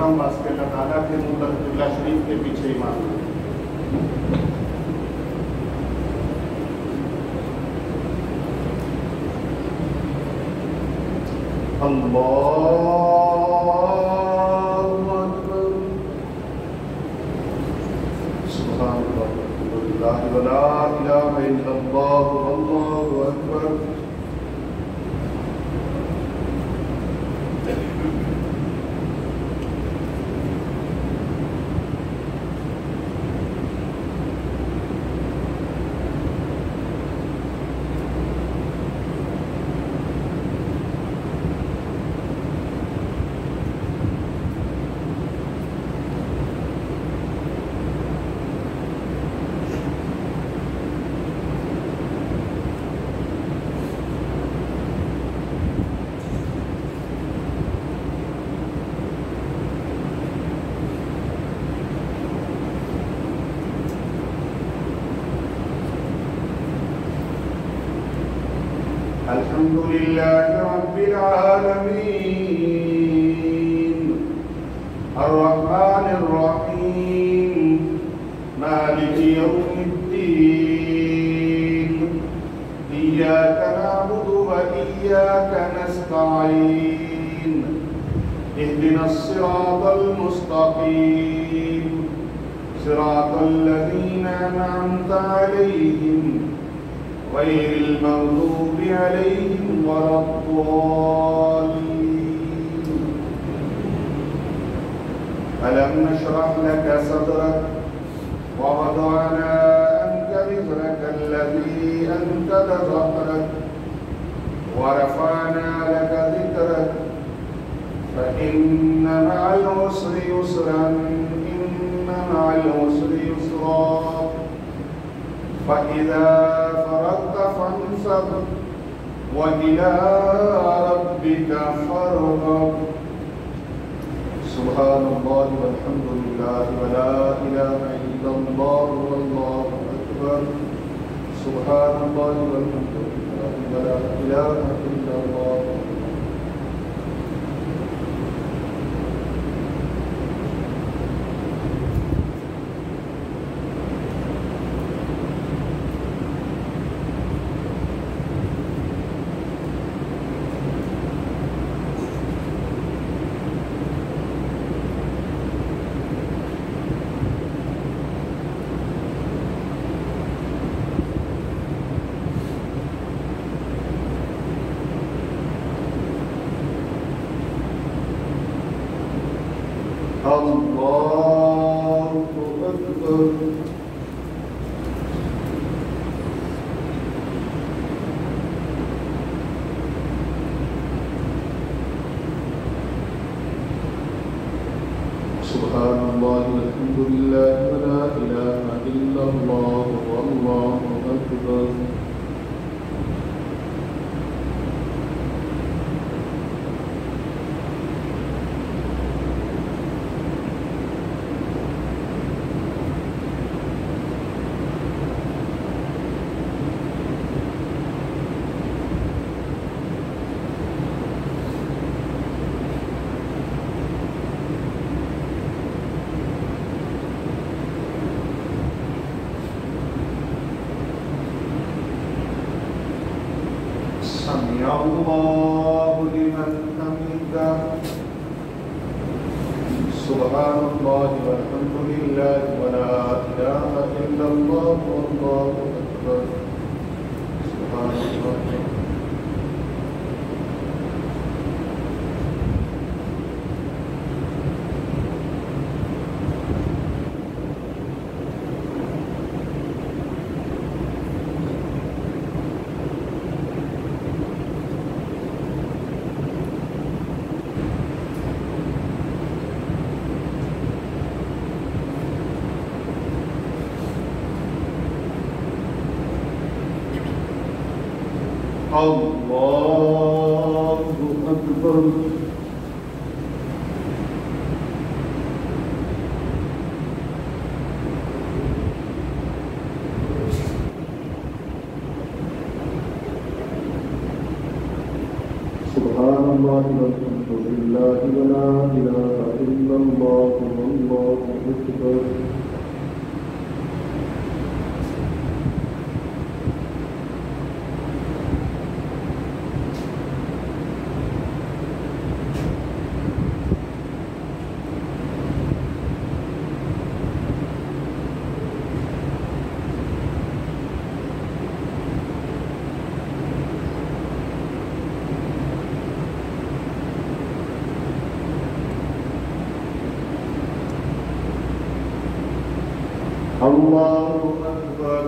बस के अल्लाह ताला के मुतक़िबला शरीफ के पीछे ईमान। अल्लाहु अकबर। सुब्हानल्लाह वल्हम्दुलिल्लाह वला इलाहा इल्लल्लाह वल्लाहु अकबर। अल्हम्दुलिल्लाह रब्बिल आलमीन अर्रहमानिर रहीम मालिकि यौमिद्दीन इय्याका नअबुदु व इय्याका नस्तईन इहदिनस सिरातल मुस्तकीम सिरातल लज़ीना अनअमता अलैहिम गैरिल मग़दूबि अलैहिम वलद्दाल्लीन। अलम नशरह लका सदरक व वदअना अन्का विज़रक अल्लज़ी अंक़ज़ ज़हरक व रफ़अना लका ज़िक्रक फ़इन्न मअल उसरि युस्रन इन्न मअल उसरि युस्रा फ़इज़ा फ़रग़्त फ़ंसब व इला रब्बिका फ़रग़ब। सुब्हानल्लाह वल्हम्दुलिल्लाह वला इलाहा इल्लल्लाह वल्लाहु अकबर। सुब्हानल्लाह वल्हम्दुलिल्लाह वला इलाहा इल्लल्लाह। अल्लाहु अकबर। सुब्हानल्लाह वल्हम्दुलिल्लाह वला इलाहा इल्लल्लाह वल्लाहु अकबर। समिअ अल्लाहु लिमन हमिdah। सुब्हानल्लाह वल्हम्दुलिल्लाह वला इलाहा इल्लल्लाह वल्लाहु अकबर। सुब्हानल्लाह। अल्लाहु अकबर। सुब्हानल्लाह वल्हम्दुलिल्लाह वला इलाहा इल्लल्लाह الله والله أكبر. الله أكبر.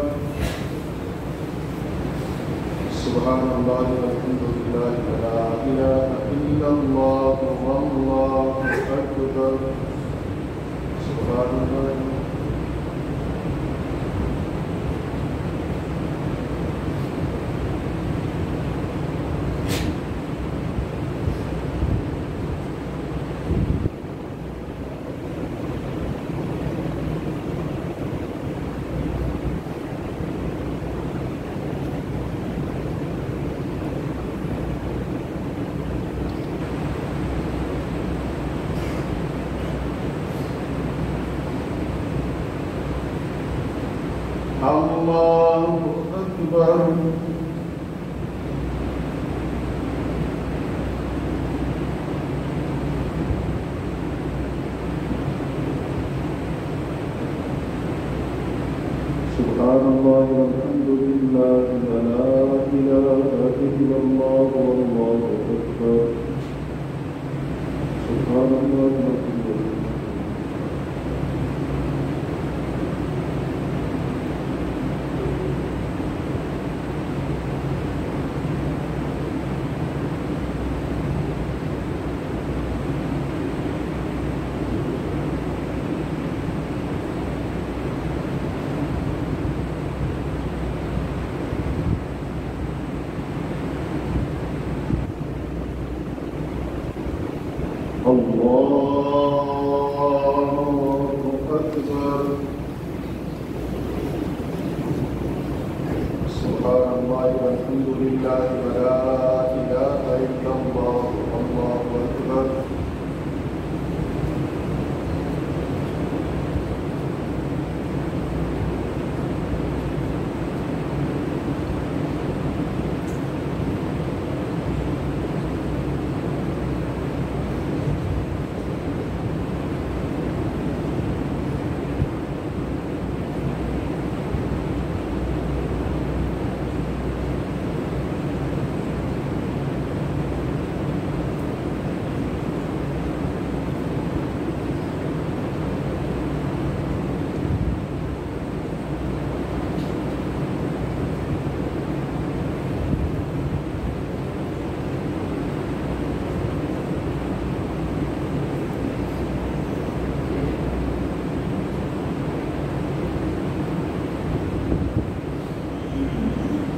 سبحان الله والحمد لله ولا إله إلا الله والله أكبر. سبحان الله. الله أكبر. سبحان الله والحمد لله ولا إله إلا الله والله أكبر. سبحان الله والحمد لله. سبحان الله والحمد لله ولا إله إلا الله والله أكبر.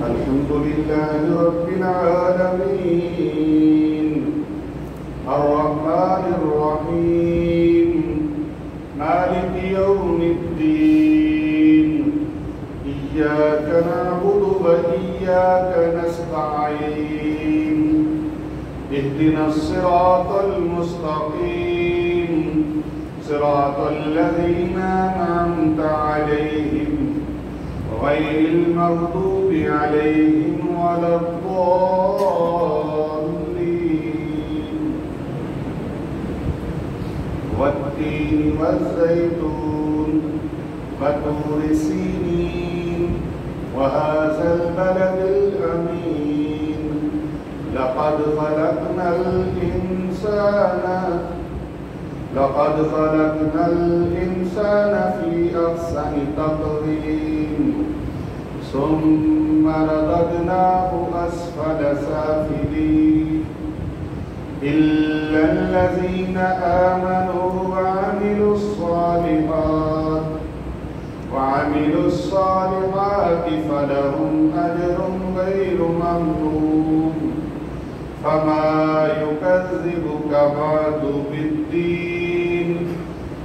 الحمد لله رب العالمين الرحمن الرحيم مالك يوم الدين إياك نعبد وإياك نستعين اهدنا الصراط المستقيم صراط الذين أنعمت عليهم غير المغضوب عليهم ولا الضالين. والتين والزيتون وطور سينين وهذا البلد الأمين لقد خلقنا الإنسان في أحسن تقويم ثم رددناه أسفل سافلين إلا الذين آمنوا وعملوا الصالحات فلهم أجر غير ممنون. فما يكذبك بعد بالدين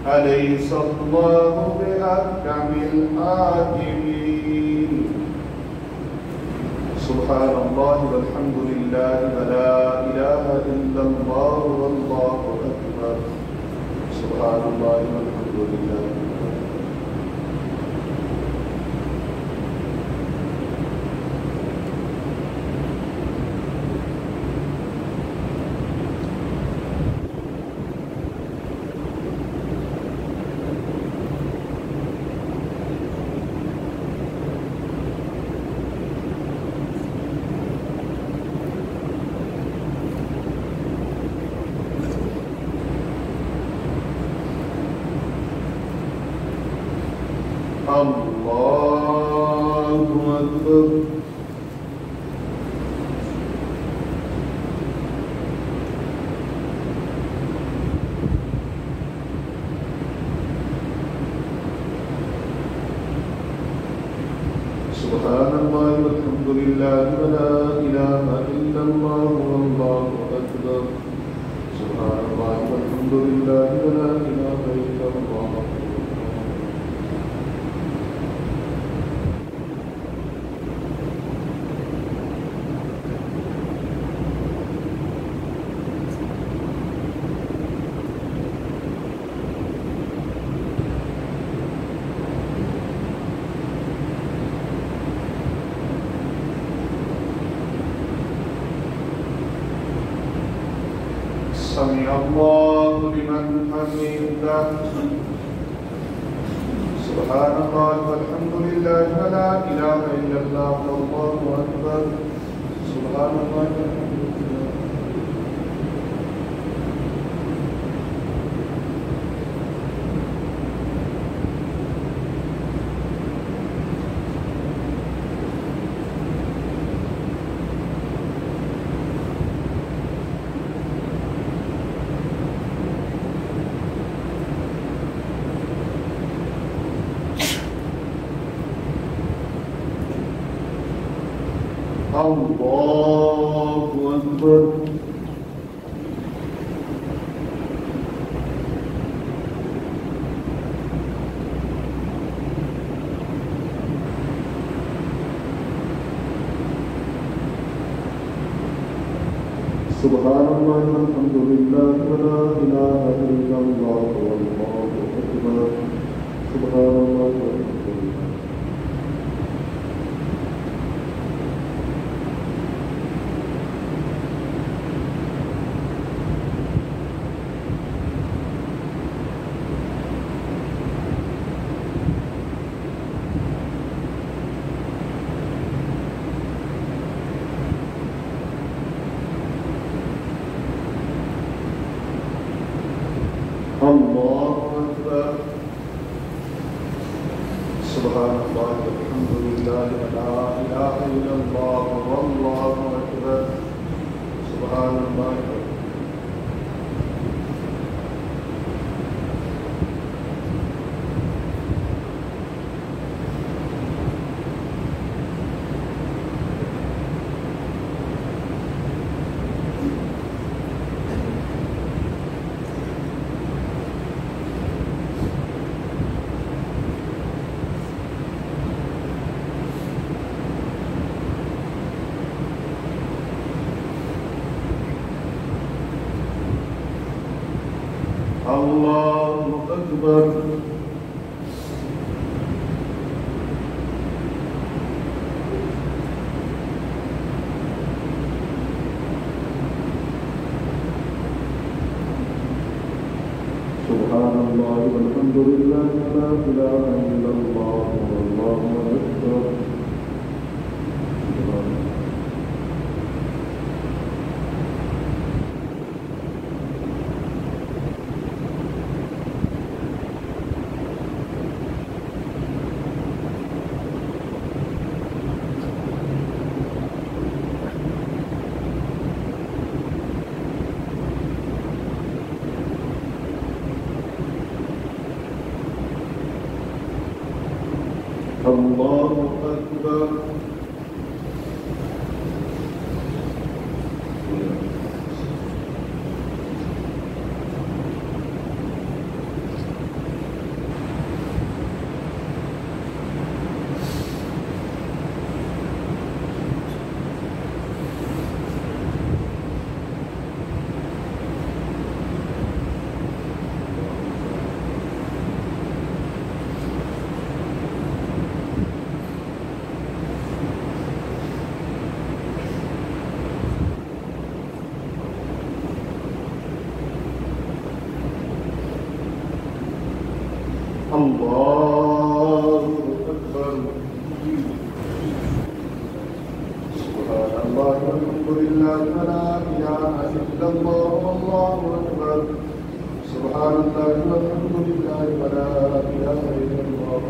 أليس الله بأحكم الحاكمين. سبحان الله والحمد لله ولا إله إلا الله والله أكبر. सुब्हानल्लाहि वल्हम्दुलिल्लाह। अल्लाहु अकबर। सुब्हानल्लाहि वल्हम्दुलिल्लाहि वला इलाहा इल्लल्लाह वल्लाहु अकबर। सुब्हानल्लाहि वल्हम्दुलिल्लाहि वला इलाहा इल्लल्लाह। سمع الله لمن حمده سبحان الله والحمد لله ولا إله إلا الله والله أكبر سبحان الله والحمد لله. Allahu Akbar. Subhanallah walhamdulillah wa la ilaha illallah wallahu akbar. Subhanallah walhamdulillah. Allahu Akbar. Subhanallah walhamdulillah wa la ilaha illallah wallahu akbar. Subhanallah. Allahu Akbar. Subhanallah walhamdulillah wa la ilaha illallah wallahu akbar. Allahu Akbar. الله أكبر. سبحان الله والحمد لله ولا إله إلا الله والله أكبر. سبحان الله والحمد لله ولا إله إلا الله.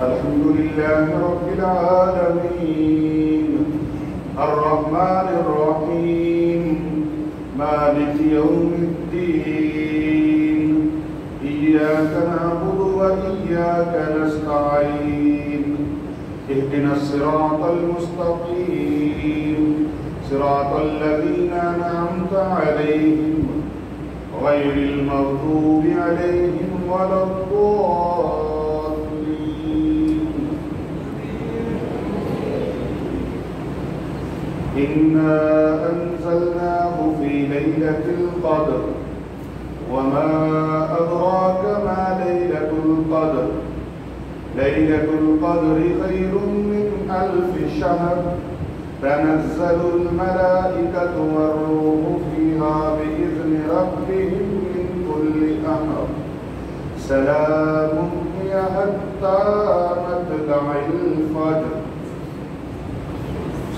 الحمد لله رب العالمين الرحمن الرحيم مالك يوم الدين إياك نعبد وإياك نستعين اهدنا الصراط المستقيم صراط الذين أنعمت عليهم غير المغضوب عليهم ولا الضالين. إنا أنزلناه في ليلة القدر وما أدراك ما ليلة القدر ليلة القدر خير من 1000 شهر تنزل الملائكة والروح فيها بإذن ربهم من كل أمر سلام هي حتى مطلع الفجر.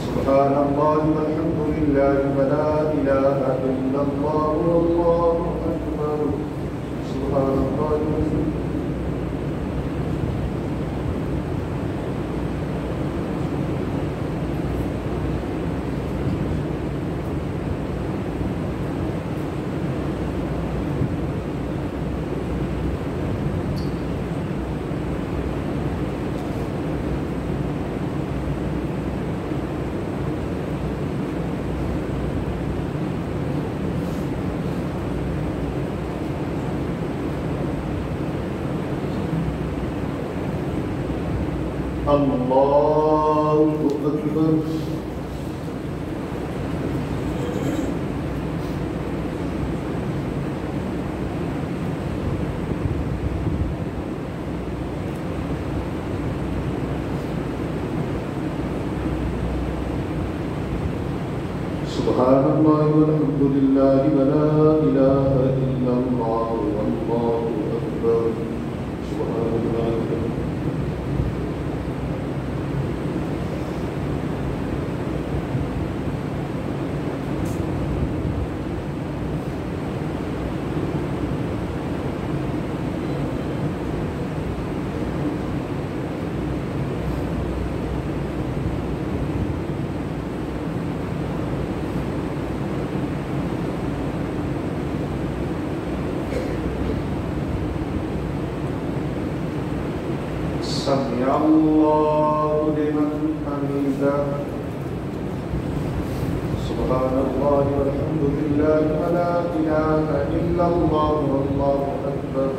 سبحان الله والحمد لله ولا إله إلا الله والله أكبر. سبحان الله الله أكبر. سبحان الله والحمد لله ولا إله إلا الله والله أكبر. سبحان الله. سمع الله لمن حمده. سبحان الله والحمد لله ولا إله إلا الله والله أكبر.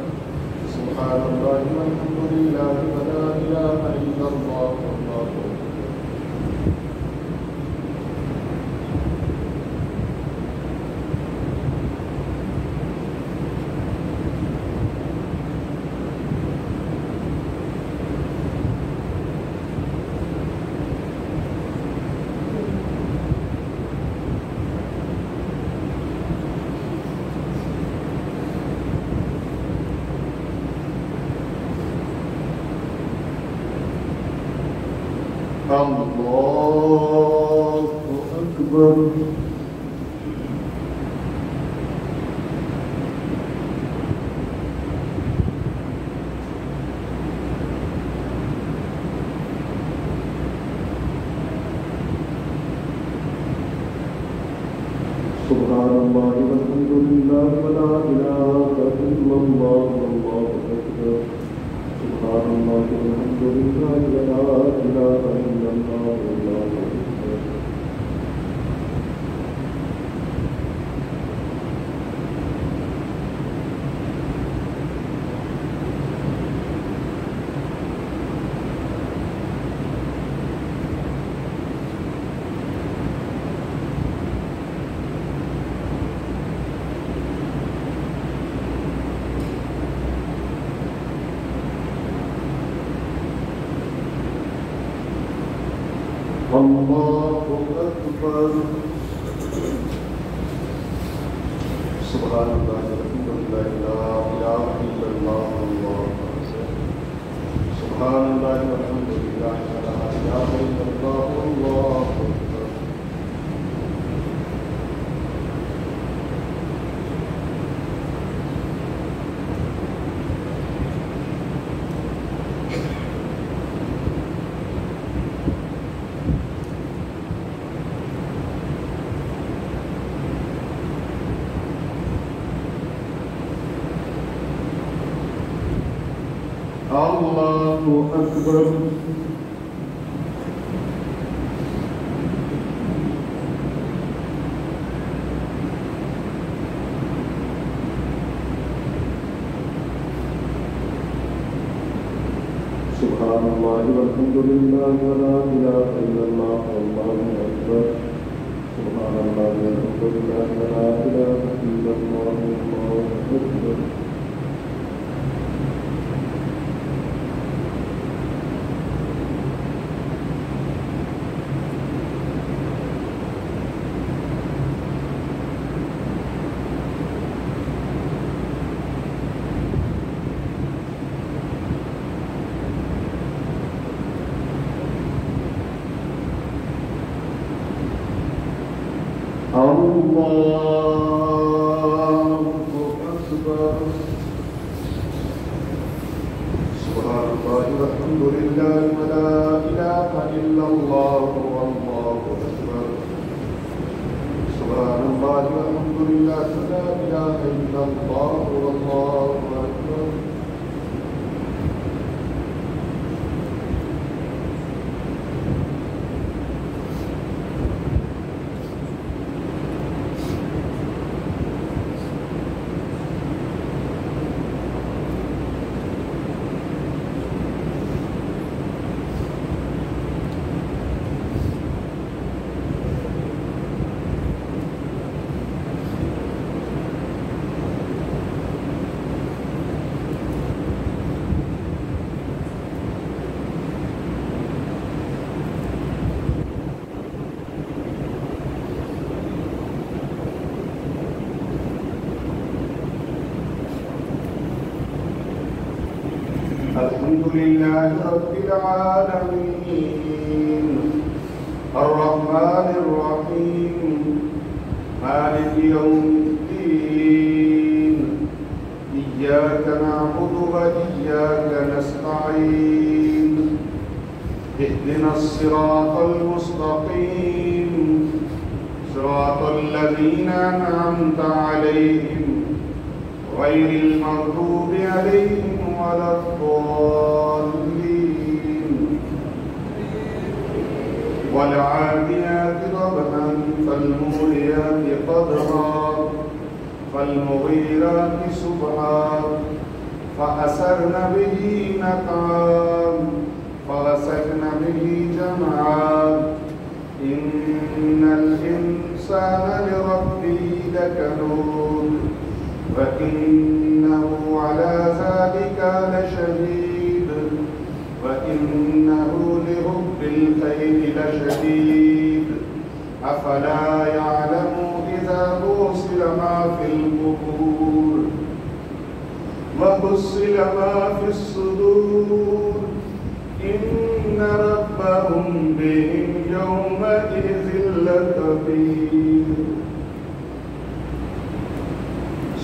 سبحان الله والحمد لله ولا إله إلا الله والله أكبر. सुब्हानल्लाहि वल्हम्दुलिल्लाहि वला इलाहा इल्लल्लाह वल्लाहु अकबर। सुब्हानल्लाहि वल्हम्दुलिल्लाहि वला इलाहा इल्लल्लाह वल्लाहु अकबर। अल्लाहु अकबर। सुब्हानल्लाहि वल्हम्दुलिल्लाहि ला इलाहा इल्लल्लाह वल्लाहु अकबर। सुब्हानल्लाहि वल्हम्दुलिल्लाहि ला इलाहा इल्लल्लाह वल्लाहु अकबर। अल्लाहु अकबर। सुब्हानल्लाहि वल्हम्दुलिल्लाहि वला इलाहा इल्लल्लाह वल्लाहु अकबर। सुब्हानल्लाहि वल्हम्दुलिल्लाहि वला इलाहा इल्लल्लाह वल्लाहु अकबर। अल्लाहु अकबर। सुब्हानल्लाहि वल्हम्दुलिल्लाहि वला इलाहा इल्लल्लाह वल्लाहु अकबर। सुब्हानल्लाहि वल्हम्दुलिल्लाहि वला इलाहा इल्लल्लाह वल्लाहु अकबर। الحمدلله رب العالمين الرحمن الرحيم مالك يوم الدين إياك نعبد وإياك نستعين اهدنا الصراط المستقيم صراط الذين أنعمت عليهم غير المغضوب عليهم ولا الضالين والعاديات ضبحا فالموريات قدرا فالمغيرات صبحا فأثرن به نقعا فوسطن به جمعا إن الإنسان لربه لكنود وإنه على ذلك لشهيد وإنه لحب الخير لشديد أفلا يعلم إذا بوصل ما في القبور وحصل ما في الصدور إن ربهم بهم يومئذ لخبير.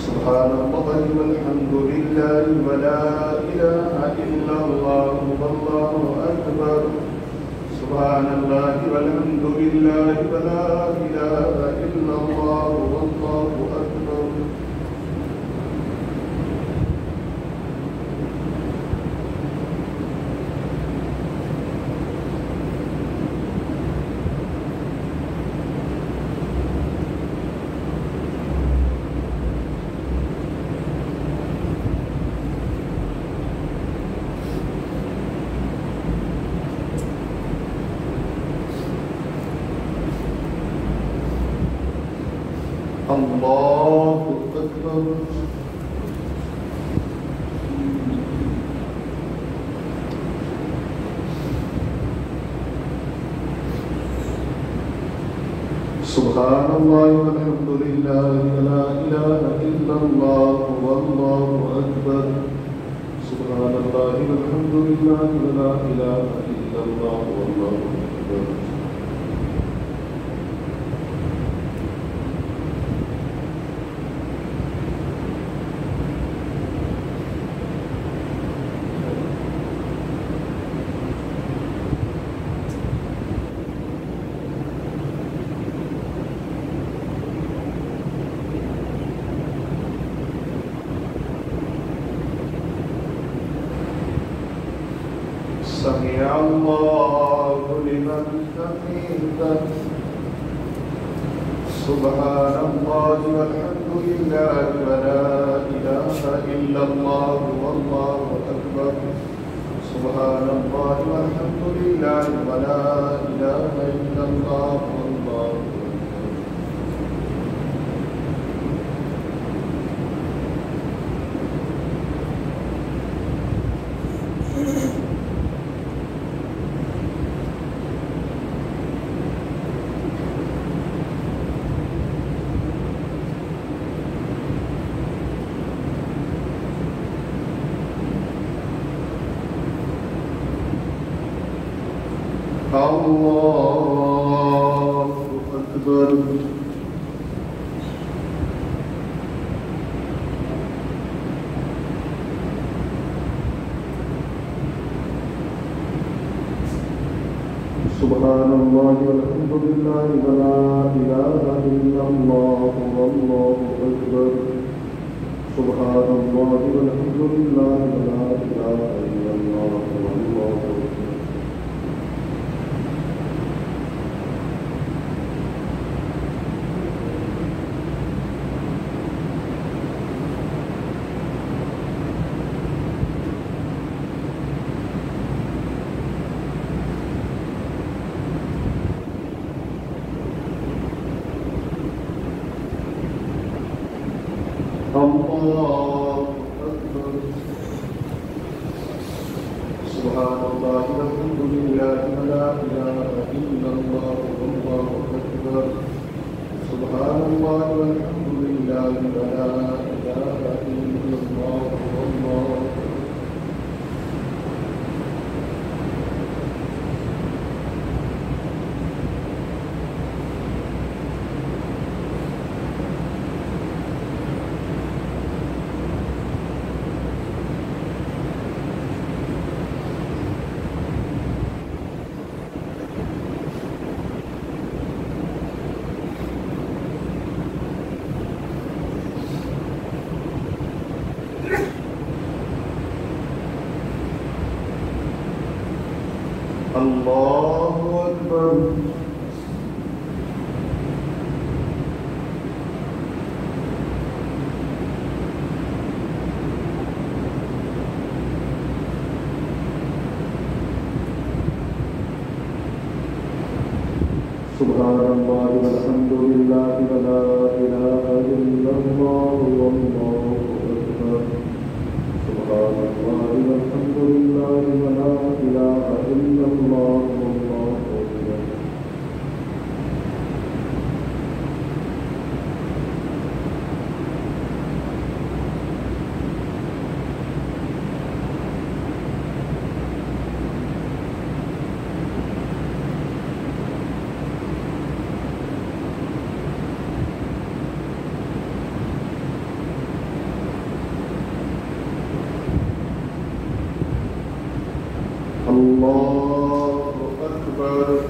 سبحان الله والحمد لله ولا إله إلا الله والله أكبر. سبحان الله والحمد لله ولا إله إلا الله الله أكبر. سبحان الله والحمد لله ولا إله إلا الله والله أكبر. سبحان الله والحمد لله ولا إله إلا الله والله أكبر. سمع الله لمن حمده. سبحان الله والحمد لله ولا إله إلا الله والله أكبر. سبحان الله والحمد لله ولا إله إلا الله والله أكبر. الله أكبر. سبحان الله والحمد لله ولا إله إلا الله والله أكبر. سبحان الله والحمد لله ولا إله إلا الله والله أكبر. الله أكبر. سبحان الله والحمد لله ولا إله إلا الله والله أكبر. سبحان الله والحمد لله ولا إله إلا الله والله أكبر. الله أكبر. سبحان الله والحمد لله ولا إله إلا الله والله أكبر. سبحان الله والحمد لله ولا إله إلا الله والله أكبر. الله أكبر.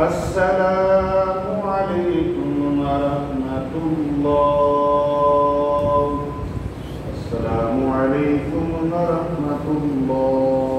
अस्सलामु अलैकुम व रहमतुल्लाह। अस्सलामु अलैकुम व रहमतुल्लाह।